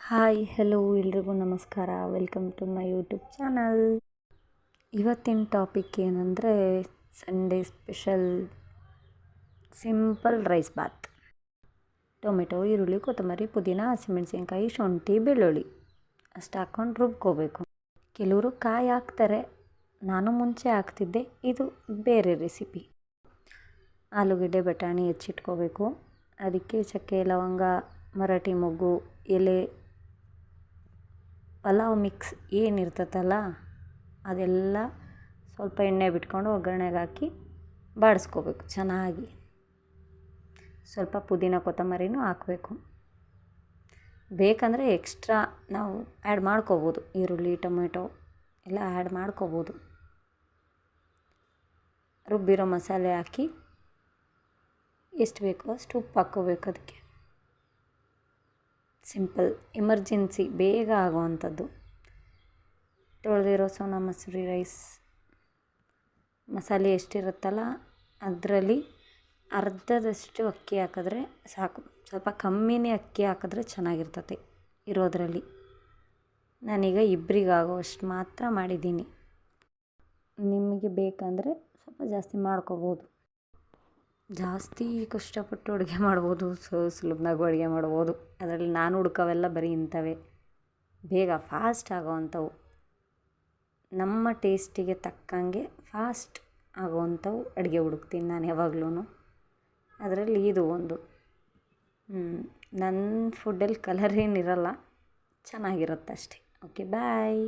Hi hello ಎಲ್ರಿಗೂ ನಮಸ್ಕಾರ. Welcome to my YouTube channel. ಇವತ್ತಿನ ಟಾಪಿಕ್ ಏನಂದರೆ Sunday special simple rice bath. Tomato, ಈರುಳ್ಳಿ, ಕೊತ್ತಂಬರಿ, ಪುದೀನ, ಹಸಿಮೆಣಸಿನ್ಕಾಯಿ, ಶುಂಠಿ, ಬೆಳ್ಳುಳ್ಳಿ ಅಷ್ಟು ಹಾಕ್ಕೊಂಡು ರುಬ್ಕೋಬೇಕು. ಕೆಲವರು ಕಾಯಿ ಹಾಕ್ತಾರೆ, ನಾನು ಮುಂಚೆ ಹಾಕ್ತಿದ್ದೆ. ಇದು ಬೇರೆ ರೆಸಿಪಿ. ಆಲೂಗಡ್ಡೆ ಬಟಾಣಿ ಹೆಚ್ಚಿಟ್ಕೋಬೇಕು. ಅದಕ್ಕೆ ಚಕ್ಕೆ, ಲವಂಗ, ಮರಾಠಿ ಮೊಗ್ಗು, ಎಲೆ, ಪಲಾವ್ ಮಿಕ್ಸ್ ಏನಿರ್ತೈತಲ್ಲ ಅದೆಲ್ಲ ಸ್ವಲ್ಪ ಎಣ್ಣೆ ಬಿಟ್ಕೊಂಡು ಒಗ್ಗರಣೆಗೆ ಹಾಕಿ ಬಾಡಿಸ್ಕೋಬೇಕು ಚೆನ್ನಾಗಿ. ಸ್ವಲ್ಪ ಪುದೀನ ಕೊತ್ತಂಬರಿನೂ ಹಾಕಬೇಕು. ಬೇಕಂದರೆ ಎಕ್ಸ್ಟ್ರಾ ನಾವು ಆ್ಯಡ್ ಮಾಡ್ಕೋಬೋದು. ಈರುಳ್ಳಿ, ಟೊಮೆಟೊ ಎಲ್ಲ ಆ್ಯಡ್ ಮಾಡ್ಕೋಬೋದು. ರುಬ್ಬಿರೋ ಮಸಾಲೆ ಹಾಕಿ ಎಷ್ಟು ಬೇಕೋ ಅಷ್ಟು ಉಪ್ಪು ಹಾಕ್ಕೋಬೇಕು. ಅದಕ್ಕೆ ಸಿಂಪಲ್ ಎಮರ್ಜೆನ್ಸಿ ಬೇಗ ಆಗೋವಂಥದ್ದು. ತೊಳೆದಿರೋ ಸೋನಾ ಮಸೂರಿ ರೈಸ್ ಮಸಾಲೆ ಎಷ್ಟಿರುತ್ತಲ್ಲ ಅದರಲ್ಲಿ ಅರ್ಧದಷ್ಟು ಅಕ್ಕಿ ಹಾಕಿದ್ರೆ ಸಾಕು. ಸ್ವಲ್ಪ ಕಮ್ಮಿನೇ ಅಕ್ಕಿ ಹಾಕಿದ್ರೆ ಚೆನ್ನಾಗಿರ್ತತೆ ಇರೋದರಲ್ಲಿ. ನಾನೀಗ ಇಬ್ಬರಿಗಾಗೋವಷ್ಟು ಮಾತ್ರ ಮಾಡಿದ್ದೀನಿ. ನಿಮಗೆ ಬೇಕಂದರೆ ಸ್ವಲ್ಪ ಜಾಸ್ತಿ ಮಾಡ್ಕೋಬೋದು. ಜಾಸ್ತಿ ಕಷ್ಟಪಟ್ಟು ಅಡುಗೆ ಮಾಡ್ಬೋದು, ಸುಲಭನಾಗೂ ಅಡುಗೆ ಮಾಡ್ಬೋದು. ಅದರಲ್ಲಿ ನಾನು ಹುಡ್ಕೋವೆಲ್ಲ ಬರೀ ಇಂಥವೇ ಬೇಗ ಫಾಸ್ಟ್ ಆಗೋವಂಥವು, ನಮ್ಮ ಟೇಸ್ಟಿಗೆ ತಕ್ಕಂಗೆ ಫಾಸ್ಟ್ ಆಗೋವಂಥವು ಅಡುಗೆ ಹುಡುಕ್ತೀನಿ ನಾನು ಯಾವಾಗ್ಲೂ. ಅದರಲ್ಲಿ ಇದು ಒಂದು. ನನ್ನ ಫುಡ್ಡಲ್ಲಿ ಕಲರ್ ಏನಿರಲ್ಲ, ಚೆನ್ನಾಗಿರುತ್ತೆ ಅಷ್ಟೇ. ಓಕೆ, ಬಾಯ್.